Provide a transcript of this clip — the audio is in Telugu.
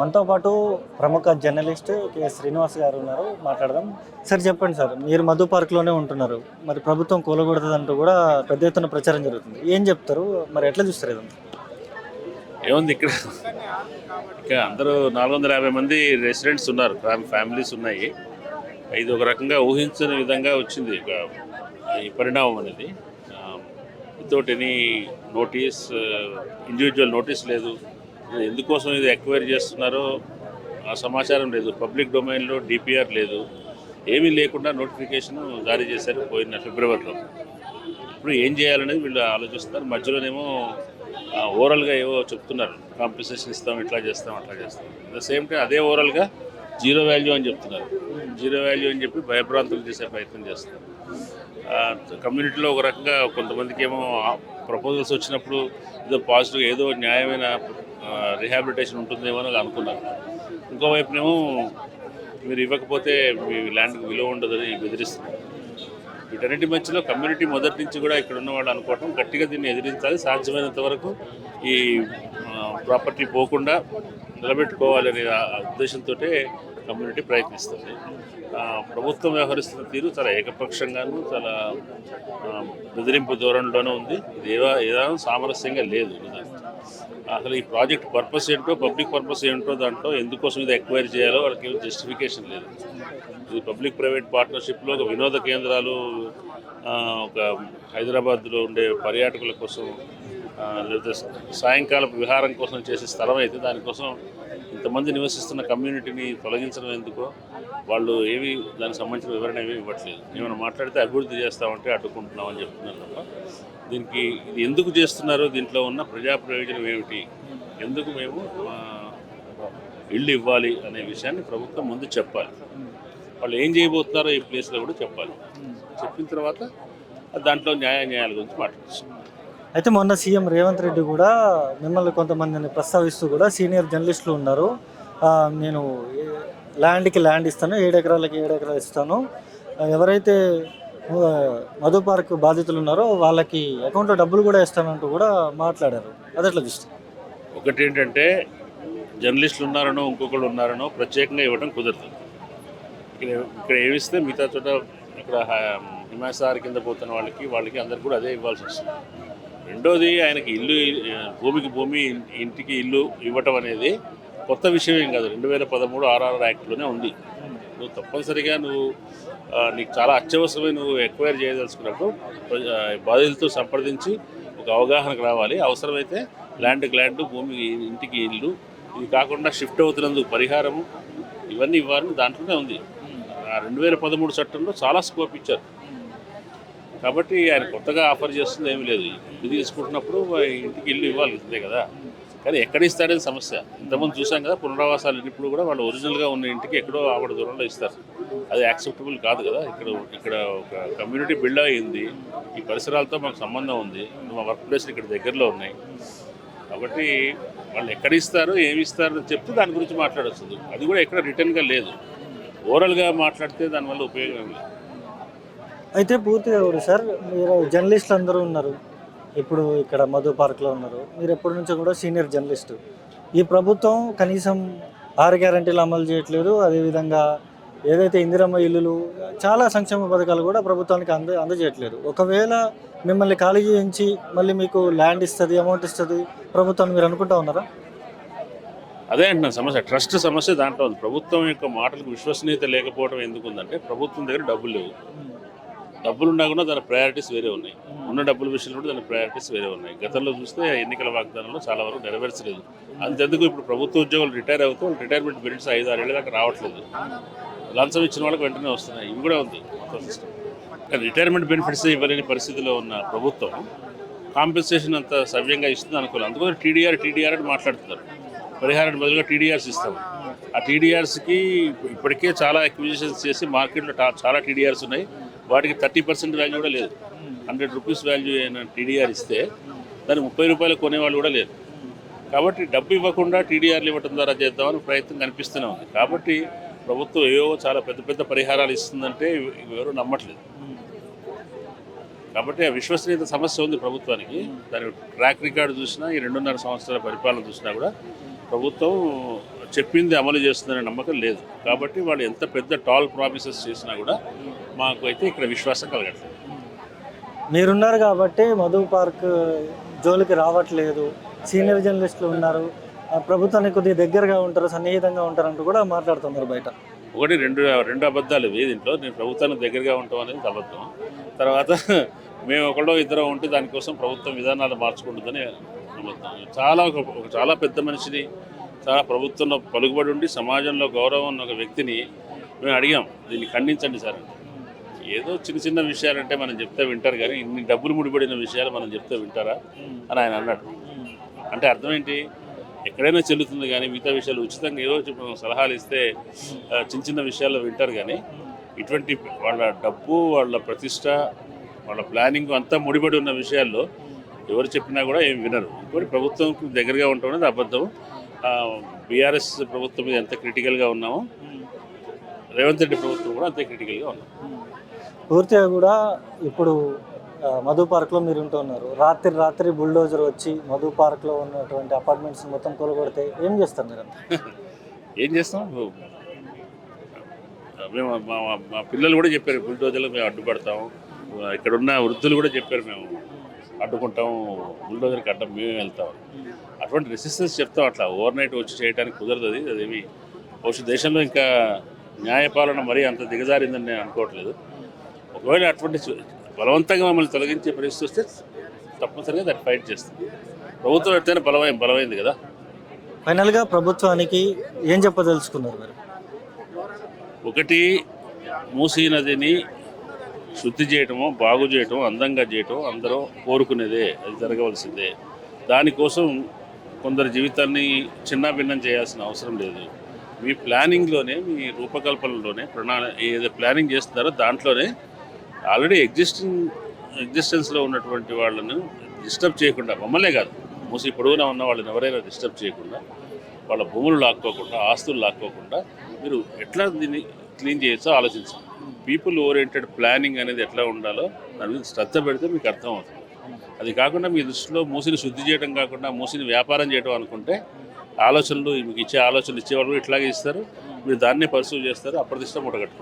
మనతో పాటు ప్రముఖ జర్నలిస్ట్ కె శ్రీనివాస్ గారు ఉన్నారు, మాట్లాడదాం. సార్ చెప్పండి సార్, మీరు మధు పార్క్లోనే ఉంటున్నారు, మరి ప్రభుత్వం కూలగొడుతుందంటూ కూడా పెద్ద ఎత్తున ప్రచారం జరుగుతుంది. ఏం చెప్తారు, మరి ఎట్లా చూస్తారు ఇదంతా? ఏముంది ఇక్కడ ఇక అందరూ 450 మంది రెసిడెంట్స్ ఉన్నారు, ఫ్యామిలీస్ ఉన్నాయి. ఇది ఒక రకంగా ఊహించని విధంగా వచ్చింది ఈ పరిణామం అనేది. Without any notice, individual notice లేదు. ఎందుకోసం ఇది ఎక్వైరీ చేస్తున్నారో ఆ సమాచారం లేదు. పబ్లిక్ డొమైన్లో డిపిఆర్ లేదు, ఏమీ లేకుండా నోటిఫికేషన్ జారీ చేశారు పోయిన ఫిబ్రవరిలో. ఇప్పుడు ఏం చేయాలనేది వీళ్ళు ఆలోచిస్తున్నారు. మధ్యలోనేమో ఓవరాల్గా ఏవో చెప్తున్నారు, కాంపెన్సేషన్ ఇస్తాం, ఇట్లా చేస్తాం, అట్లా చేస్తాం. అట్ ద సేమ్ టైం అదే ఓవరాల్గా జీరో వాల్యూ అని చెప్తున్నారు. జీరో వాల్యూ అని చెప్పి భయభ్రాంతులు చేసే ప్రయత్నం చేస్తున్నారు. కమ్యూనిటీలో ఒక రకంగా కొంతమందికి ఏమో ప్రపోజల్స్ వచ్చినప్పుడు ఏదో పాజిటివ్, ఏదో న్యాయమైన రిహాబిలిటేషన్ ఉంటుందేమో అని అనుకున్నారు. ఇంకోవైపునేమో మీరు ఇవ్వకపోతే మీ ల్యాండ్కి విలువ ఉండదని బెదిరిస్తున్నారు. వీటన్నిటి మధ్యలో కమ్యూనిటీ మొదటి నుంచి కూడా ఇక్కడ ఉన్న వాళ్ళు అనుకోవటం గట్టిగా దీన్ని ఎదిరించాలి, సాధ్యమైనంత వరకు ఈ ప్రాపర్టీ పోకుండా నిలబెట్టుకోవాలనే ఉద్దేశంతో కమ్యూనిటీ ప్రయత్నిస్తుంది. ప్రభుత్వం వ్యవహరిస్తున్న తీరు చాలా ఏకపక్షంగాను, చాలా బెదిరింపు ధోరణిలోనే ఉంది. ఇది ఏదైనా సామరస్యంగా లేదు. అసలు ఈ ప్రాజెక్ట్ పర్పస్ ఏంటో, పబ్లిక్ పర్పస్ ఏంటో, దాంట్లో ఎందుకోసం ఇది ఎక్వైరీ చేయాలో వాళ్ళకి జస్టిఫికేషన్ లేదు. ఇది పబ్లిక్ ప్రైవేట్ పార్ట్నర్షిప్లో ఒక వినోద కేంద్రాలు, ఒక హైదరాబాద్లో ఉండే పర్యాటకుల కోసం, లేదా సాయంకాలపు విహారం కోసం చేసే స్థలం అయితే దానికోసం ఇంతమంది నివసిస్తున్న కమ్యూనిటీని తొలగించడం ఎందుకో వాళ్ళు ఏవి దానికి సంబంధించిన వివరణ ఏమీ ఇవ్వట్లేదు. ఏమైనా మాట్లాడితే అభివృద్ధి చేస్తామంటే అడ్డుకుంటున్నామని చెప్తున్నారు తప్ప దీనికి ఇది ఎందుకు చేస్తున్నారో, దీంట్లో ఉన్న ప్రజా ప్రయోజనం ఏమిటి, ఎందుకు మేము ఇళ్ళు ఇవ్వాలి అనే విషయాన్ని ప్రభుత్వం ముందు చెప్పాలి. వాళ్ళు ఏం చేయబోతున్నారో ఈ ప్లేస్లో కూడా చెప్పాలి. చెప్పిన తర్వాత దాంట్లో న్యాయాల గురించి మాట్లాడచ్చు. అయితే మొన్న సీఎం రేవంత్ రెడ్డి కూడా మిమ్మల్ని కొంతమందిని ప్రస్తావిస్తూ కూడా, సీనియర్ జర్నలిస్టులు ఉన్నారు, నేను ల్యాండ్కి ల్యాండ్ ఇస్తాను, 7 ఎకరాలకి 7 ఎకరాలు ఇస్తాను, ఎవరైతే మధు పార్క్ బాధితులు ఉన్నారో వాళ్ళకి అకౌంట్లో డబ్బులు కూడా ఇస్తానంటూ కూడా మాట్లాడారు. అది ఎట్లా చూస్తారు? ఒకటి ఏంటంటే, జర్నలిస్టులు ఉన్నారనో ఇంకొకళ్ళు ఉన్నారనో ప్రత్యేకంగా ఇవ్వడం కుదరదు. ఇక్కడ ఏమిస్తే మిగతా చోట ఇక్కడ హిమాసార్ కింద పోతున్న వాళ్ళకి అందరికి కూడా అదే ఇవ్వాల్సి వస్తుంది. రెండోది, ఆయనకి ఇల్లు, భూమికి భూమి, ఇంటికి ఇల్లు ఇవ్వటం అనేది కొత్త విషయం ఏం కాదు. 2013 RR యాక్ట్లోనే ఉంది. నువ్వు తప్పనిసరిగా నీకు చాలా అత్యవసరమైన నువ్వు ఎక్వైర్ చేయదలుచుకున్నప్పుడు బాధితులతో సంప్రదించి ఒక అవగాహనకు రావాలి. అవసరమైతే ల్యాండ్కి ల్యాండ్, భూమికి ఇంటికి ఇల్లు, ఇది కాకుండా షిఫ్ట్ అవుతున్నందుకు పరిహారము, ఇవన్నీ ఇవ్వాలని దాంట్లోనే ఉంది. 2013 చట్టంలో చాలా స్కోప్ ఇచ్చారు. కాబట్టి ఆయన కొత్తగా ఆఫర్ చేస్తుంది ఏమీ లేదు. ఇల్లు తీసుకుంటున్నప్పుడు ఇంటికి ఇల్లు ఇవ్వాలి, అంతే కదా. కానీ ఎక్కడ ఇస్తారనేది సమస్య. ఇంతకుముందు చూసాం కదా, పునరావాసాలు ఇప్పుడు కూడా వాళ్ళు ఒరిజినల్గా ఉన్న ఇంటికి ఎక్కడో ఆవిడ దూరంలో ఇస్తారు. అది యాక్సెప్టబుల్ కాదు కదా. ఇక్కడ ఒక కమ్యూనిటీ బిల్డ్ అయ్యింది, ఈ పరిసరాలతో మాకు సంబంధం ఉంది, మా వర్క్ ప్లేస్లు ఇక్కడ దగ్గరలో ఉన్నాయి. కాబట్టి వాళ్ళు ఎక్కడ ఇస్తారు, ఏమి ఇస్తారు అని చెప్తే దాని గురించి మాట్లాడవచ్చు. అది కూడా ఎక్కడ రిటర్న్గా లేదు. ఓవరాల్గా మాట్లాడితే దానివల్ల ఉపయోగం లేదు. అయితే పూర్తిగా కూడా సార్, మీరు జర్నలిస్టులు అందరూ ఉన్నారు, ఇప్పుడు ఇక్కడ మధు పార్క్లో ఉన్నారు, మీరు ఎప్పటి నుంచో కూడా సీనియర్ జర్నలిస్టు. ఈ ప్రభుత్వం కనీసం 6 గ్యారెంటీలు అమలు చేయట్లేదు. అదేవిధంగా ఏదైతే ఇందిరమ్మ ఇల్లులు, చాలా సంక్షేమ పథకాలు కూడా ప్రభుత్వానికి అందజేయట్లేదు. ఒకవేళ మిమ్మల్ని ఖాళీ చేయించి మళ్ళీ మీకు ల్యాండ్ ఇస్తుంది, అమౌంట్ ఇస్తుంది ప్రభుత్వాన్ని మీరు అనుకుంటా ఉన్నారా? అదే అంటున్నాను, సమస్య ట్రస్ట్ సమస్య దాంట్లో ఉంది. ప్రభుత్వం యొక్క మాటలకు విశ్వసనీయత లేకపోవడం ఎందుకుందంటే, ప్రభుత్వం దగ్గర డబ్బులు లేవు. డబ్బులున్నా కూడా దాని ప్రయారిటీస్ వేరే ఉన్నాయి. ఉన్న డబ్బుల విషయంలో కూడా దాని ప్రయారిటీస్ వేరే ఉన్నాయి. గతంలో చూస్తే ఎన్నికల వాగ్దానంలో చాలా వరకు నెరవేర్చలేదు. అంతెందుకు ఇప్పుడు ప్రభుత్వ ఉద్యోగులు రిటైర్ అవుతూ రిటైర్మెంట్ బెనిఫిట్స్ 5-6 ఏళ్ళ దాకా రావట్లేదు. లంచం ఇచ్చిన వాళ్ళకి వెంటనే వస్తున్నాయి. ఇవి కూడా ఉంది మొత్తం సిస్టమ్. కానీ రిటైర్మెంట్ బెనిఫిట్స్ ఇవ్వలేని పరిస్థితిలో ఉన్న ప్రభుత్వం కాంపెన్సేషన్ అంత సవ్యంగా ఇస్తుంది అనుకోలేదు. అందుకని టీడీఆర్ అని మాట్లాడుతున్నారు. పరిహారానికి బదులుగా టీడీఆర్స్ ఇస్తాం. ఆ టీడీఆర్స్కి ఇప్పటికే చాలా అక్విజిషన్స్ చేసి మార్కెట్లో చాలా టీడీఆర్స్ ఉన్నాయి. వాటికి 30% వాల్యూ కూడా లేదు. 100 రూపీస్ వాల్యూ అయిన టీడీఆర్ ఇస్తే దాన్ని 30 రూపాయలు కొనేవాళ్ళు కూడా లేరు. కాబట్టి డబ్బు ఇవ్వకుండా టీడీఆర్లు ఇవ్వడం ద్వారా చేద్దామని ప్రయత్నం కనిపిస్తూనే ఉంది. కాబట్టి ప్రభుత్వం ఏవో చాలా పెద్ద పెద్ద పరిహారాలు ఇస్తుందంటే ఎవరు నమ్మట్లేదు. కాబట్టి ఆ విశ్వసనీయత సమస్య ఉంది ప్రభుత్వానికి. దాని ట్రాక్ రికార్డు చూసినా, ఈ 2.5 సంవత్సరాల పరిపాలన చూసినా కూడా ప్రభుత్వం చెప్పింది అమలు చేస్తుందనే నమ్మకం లేదు. కాబట్టి వాళ్ళు ఎంత పెద్ద టాల్ ప్రామిసెస్ చేసినా కూడా మాకు అయితే ఇక్కడ విశ్వాసం కలగట్లేదు. మీరున్నారు కాబట్టి మధు పార్క్ జోలికి రావట్లేదు, సీనియర్ జర్నలిస్టులు ఉన్నారు, ప్రభుత్వానికి కొద్దిగా దగ్గరగా ఉంటారు, సన్నిహితంగా ఉంటారంటూ కూడా మాట్లాడుతున్నారు బయట. ఒకటి రెండు అబద్ధాలు ఇవి దీంట్లో. నేను ప్రభుత్వానికి దగ్గరగా ఉంటాం అనేది అబద్ధం. తర్వాత మేము ఒకళ్ళో ఇద్దరం ఉంటే దానికోసం ప్రభుత్వం విధానాలు మార్చుకుంటుందని అబద్ధం. చాలా పెద్ద మనిషిని, చాలా ప్రభుత్వంలో పలుకుబడి ఉండి సమాజంలో గౌరవం ఉన్న ఒక వ్యక్తిని మేము అడిగాం, దీన్ని ఖండించండి సార్ అంటే. ఏదో చిన్న విషయాలంటే మనం చెప్తే వింటారు, కానీ ఇన్ని డబ్బులు ముడిపడిన విషయాలు మనం చెప్తే వింటారా అని ఆయన అన్నాడు. అంటే అర్థం ఏంటి? ఎక్కడైనా చెల్లుతుంది, కానీ మిగతా విషయాలు ఉచితంగా ఏదో సలహాలు ఇస్తే చిన్న విషయాల్లో వింటారు, కానీ ఇటువంటి వాళ్ళ డబ్బు, వాళ్ళ ప్రతిష్ట, వాళ్ళ ప్లానింగ్ అంతా ముడిపడి ఉన్న విషయాల్లో ఎవరు చెప్పినా కూడా ఏం వినరు. ఇంకోటి ప్రభుత్వంకి దగ్గరగా ఉండటం అనేది అబద్ధం. బీఆర్ఎస్ ప్రభుత్వం మీద ఎంత క్రిటికల్గా ఉన్నామో రేవంత్ రెడ్డి ప్రభుత్వం కూడా అంతే క్రిటికల్గా ఉన్నాం. పూర్తిగా కూడా ఇప్పుడు మధు పార్క్లో మీరు ఉంటున్నారు, రాత్రి బుల్డోజర్ వచ్చి మధు పార్క్లో ఉన్నటువంటి అపార్ట్మెంట్స్ మొత్తం కూలగొడితే ఏం చేస్తారు మీరు? ఏం చేస్తాం? మేము మా పిల్లలు కూడా చెప్పారు, బుల్డోజర్లు మేము అడ్డుపడతాము. ఇక్కడ ఉన్న వృద్ధులు కూడా చెప్పారు, మేము అడ్డుకుంటాము, బుల్డోజర్కి అడ్డం మేమే వెళ్తాం. అటువంటి రెసిస్టెన్స్ చెప్తాం. అట్లా ఓవర్ నైట్ వచ్చి చేయడానికి కుదరదు. అదేమి బహుశా దేశంలో ఇంకా న్యాయపాలన మరీ అంత దిగజారిందని నేను అనుకోవట్లేదు. ఒకవేళ అటువంటి బలవంతంగా మమ్మల్ని తొలగించే పరిస్థితి వస్తే తప్పనిసరిగా దాన్ని ఫైట్ చేస్తాం. ప్రభుత్వం ఎట్టయినా బలమైంది కదా. ఫైనల్గా ప్రభుత్వానికి ఏం చెప్పదలుచుకున్నారు మీరు? ఒకటి, మూసీ నదిని శుద్ధి చేయటమో, బాగు చేయటమో, అందంగా చేయటం అందరూ కోరుకునేదే, అది జరగవలసిందే. దానికోసం కొందరు జీవితాన్ని చిన్నాభిన్నం చేయాల్సిన అవసరం లేదు. మీ ప్లానింగ్లోనే, మీ రూపకల్పనలోనే, ఏదో ప్లానింగ్ చేస్తున్నారో దాంట్లోనే ఆల్రెడీ ఎగ్జిస్టెన్స్లో ఉన్నటువంటి వాళ్ళను డిస్టర్బ్ చేయకుండా, మమ్మల్నే కాదు, మూసి పొడవునా ఉన్న వాళ్ళని ఎవరైనా డిస్టర్బ్ చేయకుండా, వాళ్ళ భూములు లాక్కోకుండా, ఆస్తులు లాక్కోకుండా మీరు ఎట్లా దీన్ని క్లీన్ చేయొచ్చో ఆలోచించండి. పీపుల్ ఓరియంటెడ్ ప్లానింగ్ అనేది ఎట్లా ఉండాలో దాని మీద శ్రద్ధ పెడితే మీకు అర్థం అవుతుంది. అది కాకుండా మీ దృష్టిలో మూసిని శుద్ధి చేయడం కాకుండా మూసిని వ్యాపారం చేయడం అనుకుంటే ఆలోచనలు, మీకు ఇచ్చే ఆలోచనలు ఇచ్చేవాళ్ళు ఇట్లాగే ఇస్తారు, మీరు దాన్నే పర్సూ చేస్తారు, అప్రతిష్ట మూటగట్టుకుంటారు.